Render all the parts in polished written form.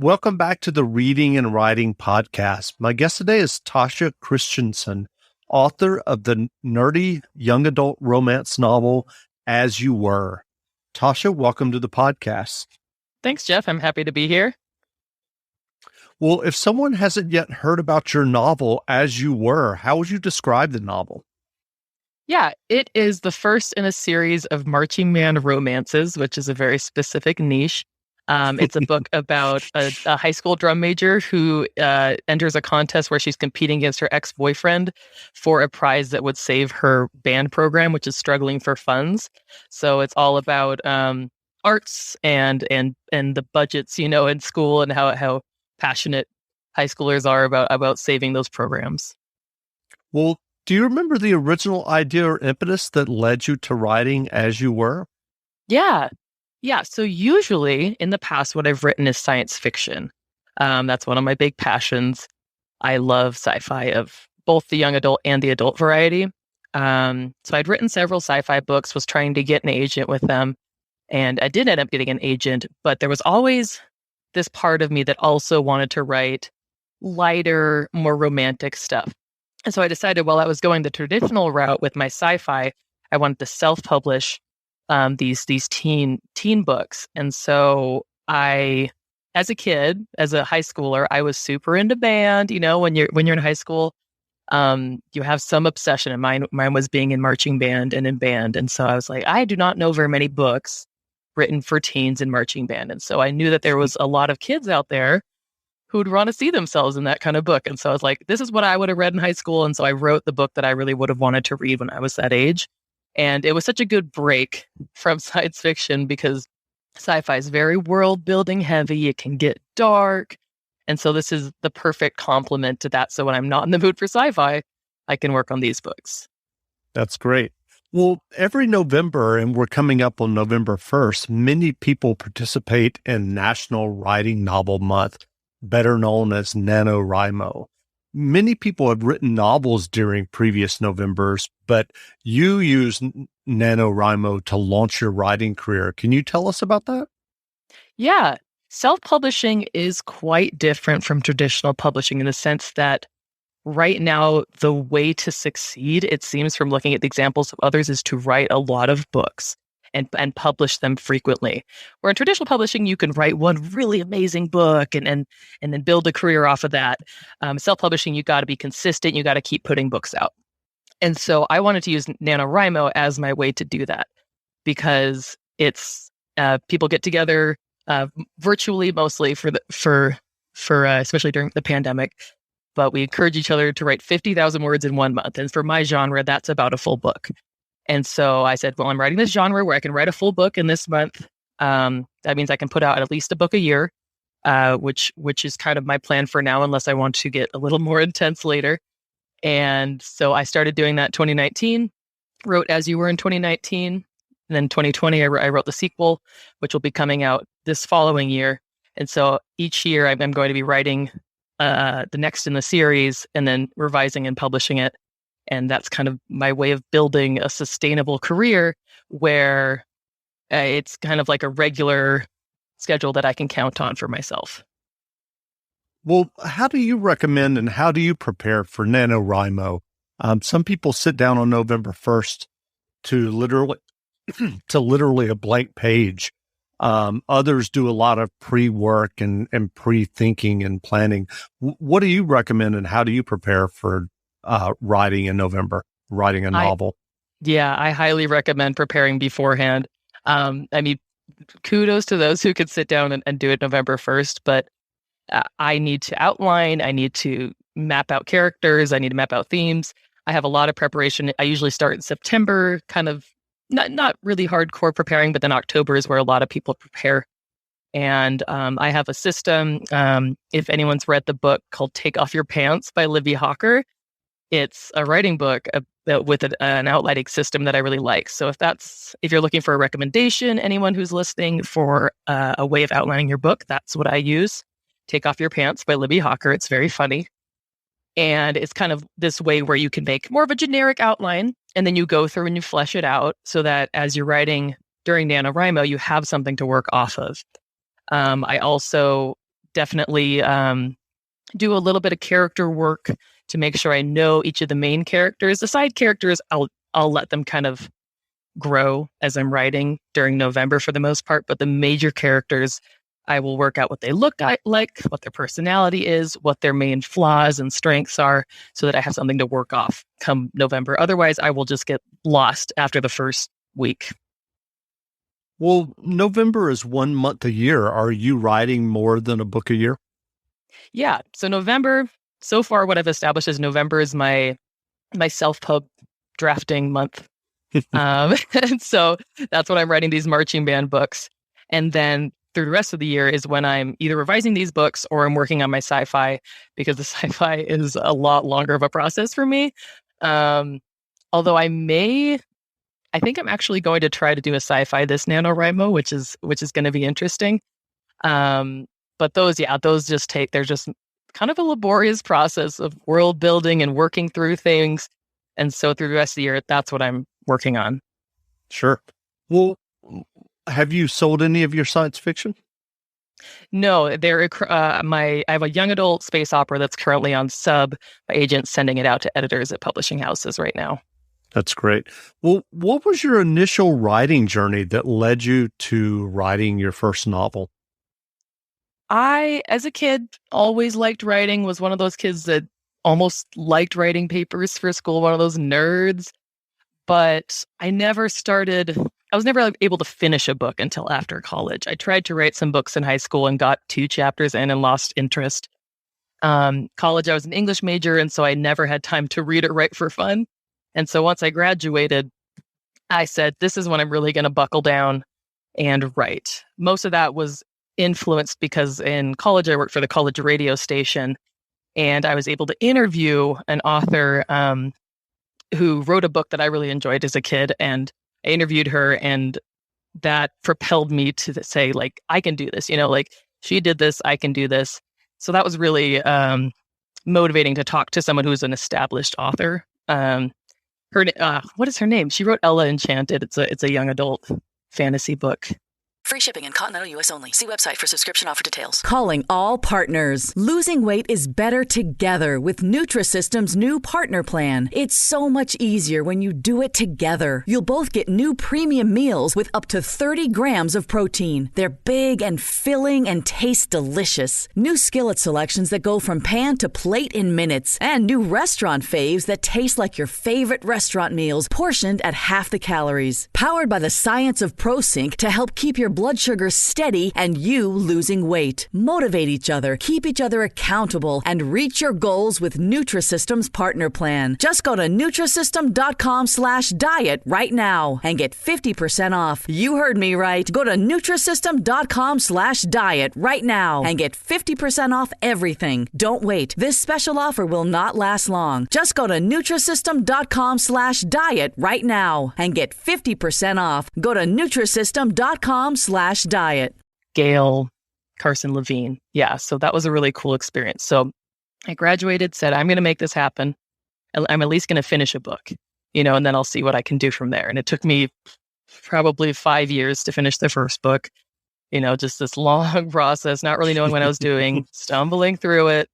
Welcome back to the Reading and Writing Podcast. My guest today is Tasha Christensen, author of the nerdy young adult romance novel, As You Were. Tasha, welcome to the podcast. Thanks, Jeff. I'm happy to be here. Well, if someone hasn't yet heard about your novel, As You Were, how would you describe the novel? Yeah, it is the first in a series of marching band romances, which is a very specific niche. It's a book about a high school drum major who enters a contest where she's competing against her ex-boyfriend for a prize that would save her band program, which is struggling for funds. So it's all about arts and the budgets, in school, and how passionate high schoolers are about saving those programs. Well, do you remember the original idea or impetus that led you to writing As You Were? Yeah. So usually in the past, what I've written is science fiction. That's one of my big passions. I love sci-fi of both the young adult and the adult variety. So I'd written several sci-fi books, was trying to get an agent with them. And I did end up getting an agent, but there was always this part of me that also wanted to write lighter, more romantic stuff. And so I decided while I was going the traditional route with my sci-fi, I wanted to self-publish these teen books. And so I, as a kid, as a high schooler, I was super into band. When you're in high school, you have some obsession, and mine was being in marching band and in band. And so I was like, I do not know very many books written for teens in marching band. And so I knew that there was a lot of kids out there who would want to see themselves in that kind of book. And so I was like, this is what I would have read in high school. And so I wrote the book that I really would have wanted to read when I was that age. And it was such a good break from science fiction because sci-fi is very world building heavy. It can get dark. And so this is the perfect complement to that. So when I'm not in the mood for sci-fi, I can work on these books. That's great. Well, every November, and we're coming up on November 1st, many people participate in National Writing Novel Month, better known as Nanowrimo. Many people have written novels during previous Novembers, but you use Nanowrimo to launch your writing career. Can you tell us about that? Yeah. Self-publishing is quite different from traditional publishing in the sense that right now, the way to succeed, it seems from looking at the examples of others, is to write a lot of books and publish them frequently. Where in traditional publishing, you can write one really amazing book and then build a career off of that. Self-publishing, you got to be consistent. You got to keep putting books out. And so I wanted to use NaNoWriMo as my way to do that because it's people get together virtually mostly for especially during the pandemic. But we encourage each other to write 50,000 words in 1 month. And for my genre, that's about a full book. And so I said, well, I'm writing this genre where I can write a full book in this month. That means I can put out at least a book a year, which is kind of my plan for now, unless I want to get a little more intense later. And so I started doing that in 2019, wrote As You Were in 2019. And then 2020, I wrote the sequel, which will be coming out this following year. And so each year I'm going to be writing the next in the series and then revising and publishing it. And that's kind of my way of building a sustainable career where it's kind of like a regular schedule that I can count on for myself. Well, how do you recommend and how do you prepare for NaNoWriMo? Some people sit down on November 1st to literally a blank page. Others do a lot of pre-work and pre-thinking and planning. What do you recommend and how do you prepare for writing in November, writing a novel? I highly recommend preparing beforehand. Kudos to those who could sit down and do it November 1st, but I need to outline, I need to map out characters, I need to map out themes. I have a lot of preparation. I usually start in September, kind of not really hardcore preparing, but then October is where a lot of people prepare. And I have a system. If anyone's read the book called Take Off Your Pants by Libby Hawker, it's a writing book with an outlining system that I really like. So if you're looking for a recommendation, anyone who's listening for a way of outlining your book, that's what I use. Take Off Your Pants by Libby Hawker. It's very funny. And it's kind of this way where you can make more of a generic outline and then you go through and you flesh it out so that as you're writing during NaNoWrimo, you have something to work off of. I also definitely do a little bit of character work to make sure I know each of the main characters. The side characters, I'll let them kind of grow as I'm writing during November for the most part, but the major characters, I will work out what they look like, what their personality is, what their main flaws and strengths are, so that I have something to work off come November. Otherwise, I will just get lost after the first week. Well, November is 1 month a year. Are you writing more than a book a year? Yeah. So November, so far what I've established is November is my self-pub drafting month. And so that's when I'm writing these marching band books. And then through the rest of the year is when I'm either revising these books or I'm working on my sci-fi, because the sci-fi is a lot longer of a process for me. Although I think I'm actually going to try to do a sci-fi this NaNoWriMo, which is going to be interesting. But those they're just kind of a laborious process of world building and working through things. And so through the rest of the year, that's what I'm working on. Sure. Well, have you sold any of your science fiction? No, I have a young adult space opera that's currently on sub. My agent's sending it out to editors at publishing houses right now. That's great. Well, what was your initial writing journey that led you to writing your first novel? I, as a kid, always liked writing, was one of those kids that almost liked writing papers for school, one of those nerds. But I was never able to finish a book until after college. I tried to write some books in high school and got 2 chapters in and lost interest. College, I was an English major, and so I never had time to read or write for fun. And so once I graduated, I said, this is when I'm really going to buckle down and write. Most of that was influenced because in college, I worked for the college radio station, and I was able to interview an author who wrote a book that I really enjoyed as a kid. And I interviewed her, and that propelled me to say, like, I can do this, like she did this, I can do this. So that was really motivating to talk to someone who's an established author. What is her name? She wrote Ella Enchanted. It's a young adult fantasy book. Free shipping in continental U.S. only. See website for subscription offer details. Calling all partners. Losing weight is better together with Nutrisystem's new partner plan. It's so much easier when you do it together. You'll both get new premium meals with up to 30 grams of protein. They're big and filling and taste delicious. New skillet selections that go from pan to plate in minutes. And new restaurant faves that taste like your favorite restaurant meals, portioned at half the calories. Powered by the science of ProSync to help keep your blood sugar steady and you losing weight. Motivate each other, keep each other accountable, and reach your goals with Nutrisystem's partner plan. Just go to Nutrisystem.com/diet right now and get 50% off. You heard me right. Go to Nutrisystem.com/diet right now and get 50% off everything. Don't wait. This special offer will not last long. Just go to Nutrisystem.com/diet right now and get 50% off. Go to Nutrisystem.com/diet. Gail Carson Levine. Yeah, so that was a really cool experience. So I graduated, said, I'm going to make this happen. I'm at least going to finish a book, and then I'll see what I can do from there. And it took me probably 5 years to finish the first book, just this long process, not really knowing what I was doing, stumbling through it.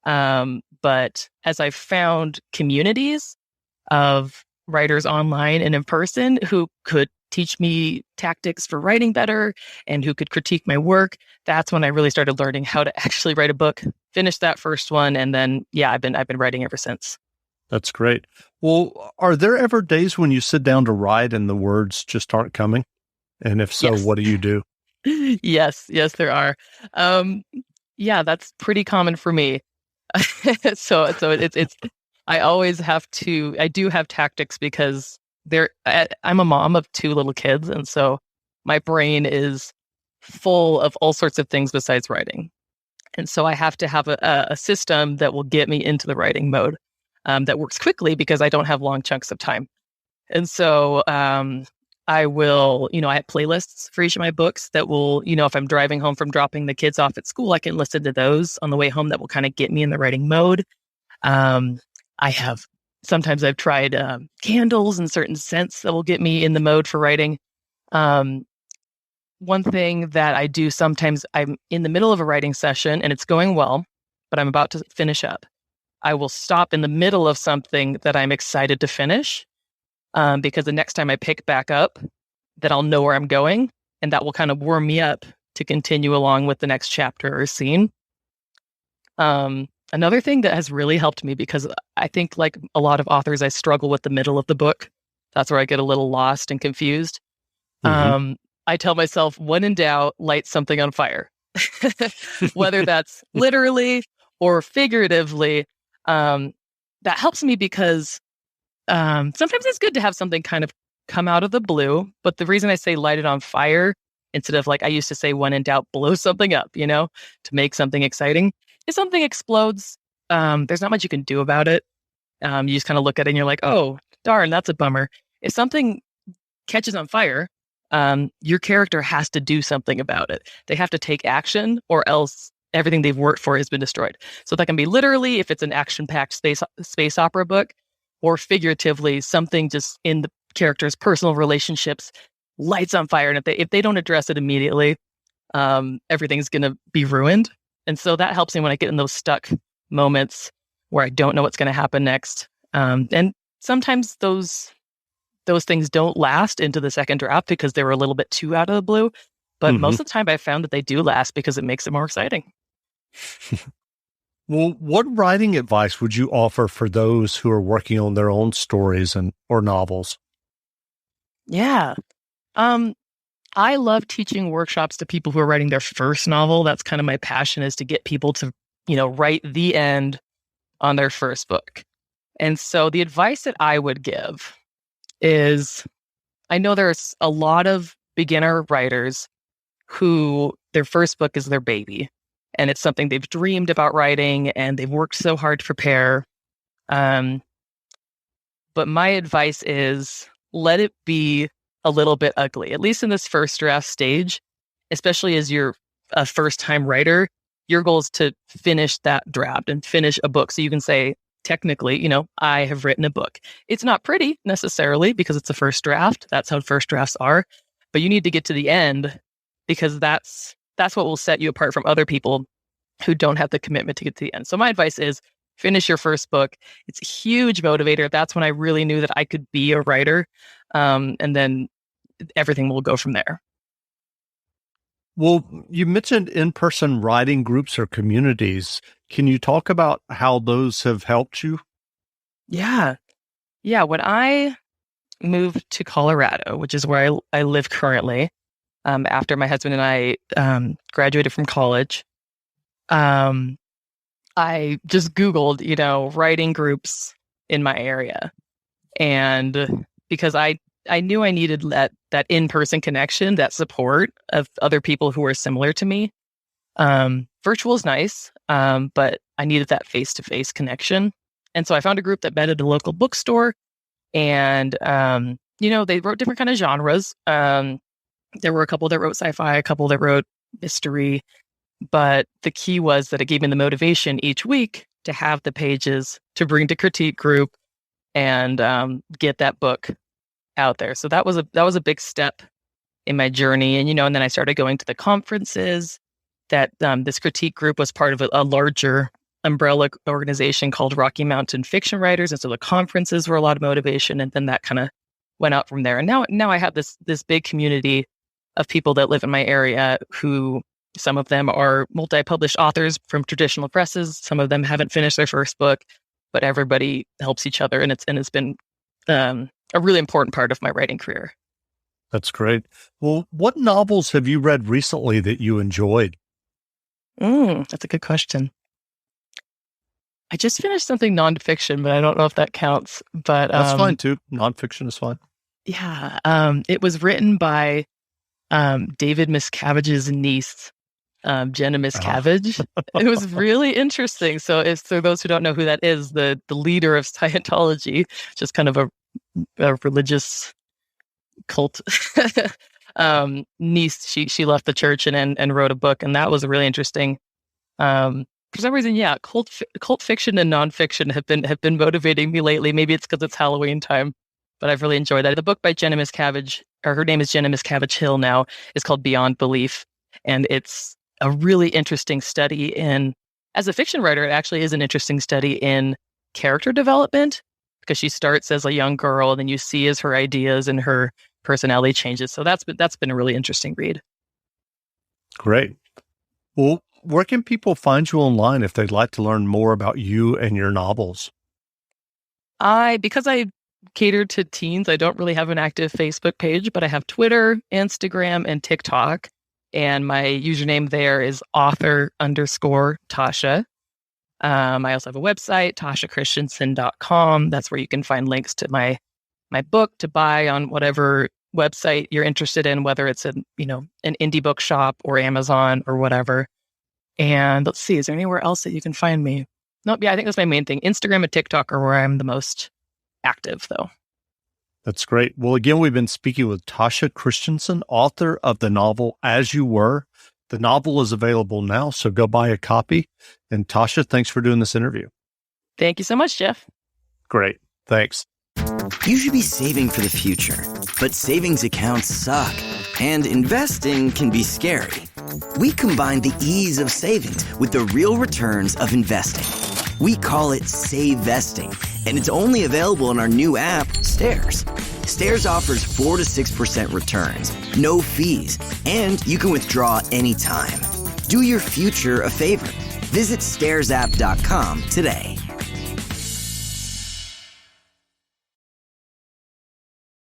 But as I found communities of writers online and in person who could teach me tactics for writing better and who could critique my work, that's when I really started learning how to actually write a book. Finished that first one, and then I've been writing ever since. That's great. Well, are there ever days when you sit down to write and the words just aren't coming? And if so, Yes. What do you do? Yes, there are. That's pretty common for me. so it's I always have to. I do have tactics because I'm a mom of 2 little kids, and so my brain is full of all sorts of things besides writing. And so I have to have a system that will get me into the writing mode that works quickly because I don't have long chunks of time. And so I will, I have playlists for each of my books that will, if I'm driving home from dropping the kids off at school, I can listen to those on the way home that will kind of get me in the writing mode. Sometimes I've tried candles and certain scents that will get me in the mode for writing. one thing that I do sometimes, I'm in the middle of a writing session and it's going well, but I'm about to finish up. I will stop in the middle of something that I'm excited to finish, because the next time I pick back up, that I'll know where I'm going, and that will kind of warm me up to continue along with the next chapter or scene. Another thing that has really helped me, because I think like a lot of authors, I struggle with the middle of the book. That's where I get a little lost and confused. I tell myself, when in doubt, light something on fire, whether that's literally or figuratively. That helps me because sometimes it's good to have something kind of come out of the blue. But the reason I say light it on fire instead of, like I used to say, when in doubt, blow something up, to make something exciting. If something explodes, there's not much you can do about it. You just kind of look at it and you're like, oh, darn, that's a bummer. If something catches on fire, your character has to do something about it. They have to take action, or else everything they've worked for has been destroyed. So that can be literally, if it's an action-packed space opera book, or figuratively, something just in the character's personal relationships lights on fire. And if they don't address it immediately, everything's going to be ruined. And so that helps me when I get in those stuck moments where I don't know what's going to happen next. And sometimes those things don't last into the second draft because they were a little bit too out of the blue. But most of the time I found that they do last because it makes it more exciting. Well, what writing advice would you offer for those who are working on their own stories or novels? Yeah. I love teaching workshops to people who are writing their first novel. That's kind of my passion, is to get people to, write the end on their first book. And so the advice that I would give is, I know there's a lot of beginner writers who their first book is their baby, and it's something they've dreamed about writing and they've worked so hard to prepare. But my advice is, let it be a little bit ugly, at least in this first draft stage, especially as you're a first-time writer. Your goal is to finish that draft and finish a book. So you can say, technically, I have written a book. It's not pretty necessarily because it's a first draft. That's how first drafts are. But you need to get to the end, because that's what will set you apart from other people who don't have the commitment to get to the end. So my advice is, finish your first book. It's a huge motivator. That's when I really knew that I could be a writer. And then everything will go from there. Well, you mentioned in-person writing groups or communities. Can you talk about how those have helped you? Yeah. When I moved to Colorado, which is where I live currently, after my husband and I graduated from college, I just Googled, writing groups in my area. And because I knew I needed that in-person connection, that support of other people who were similar to me. Virtual is nice, but I needed that face-to-face connection. And so I found a group that met at a local bookstore, and, they wrote different kind of genres. There were a couple that wrote sci-fi, a couple that wrote mystery, but the key was that it gave me the motivation each week to have the pages to bring to critique group and get that book out there. So that was a big step in my journey. And, and then I started going to the conferences that this critique group was part of a larger umbrella organization called Rocky Mountain Fiction Writers. And so the conferences were a lot of motivation. And then that kind of went out from there. And now I have this big community of people that live in my area who, some of them are multi-published authors from traditional presses. Some of them haven't finished their first book, but everybody helps each other. And it's been a really important part of my writing career. That's great. Well, what novels have you read recently that you enjoyed? That's a good question. I just finished something nonfiction, but I don't know if that counts. But that's fine too. Nonfiction is fine. Yeah. It was written by David Miscavige's niece, Jenna Miscavige. It was really interesting. So it's, for those who don't know who that is, the leader of Scientology, just kind of a religious cult niece. She left the church and wrote a book, and that was really interesting. For some reason, yeah, cult fiction and nonfiction have been motivating me lately. Maybe it's because it's Halloween time, but I've really enjoyed that. The book by Jenna Miscavige, or her name is Jenna Miscavige Hill now, is called Beyond Belief. And it's a really interesting study in, as a fiction writer, it actually is an interesting study in character development, because she starts as a young girl and then you see as her ideas and her personality changes. So that's been a really interesting read. Great. Well, where can people find you online if they'd like to learn more about you and your novels? Because I cater to teens, I don't really have an active Facebook page, but I have Twitter, Instagram, and TikTok. And my username there is author_Tasha. I also have a website, TashaChristensen.com. That's where you can find links to my book to buy on whatever website you're interested in, whether it's an indie bookshop or Amazon or whatever. And let's see, is there anywhere else that you can find me? Nope. Yeah, I think that's my main thing. Instagram and TikTok are where I'm the most active, though. That's great. Well, again, we've been speaking with Tasha Christensen, author of the novel As You Were. The novel is available now, so go buy a copy. And Tasha, thanks for doing this interview. Thank you so much, Jeff. Great. Thanks. You should be saving for the future, but savings accounts suck, and investing can be scary. We combine the ease of savings with the real returns of investing. We call it Save Vesting, and it's only available in our new app, Stairs. Stairs offers 4 to 6% returns, no fees, and you can withdraw anytime. Do your future a favor. Visit stairsapp.com today.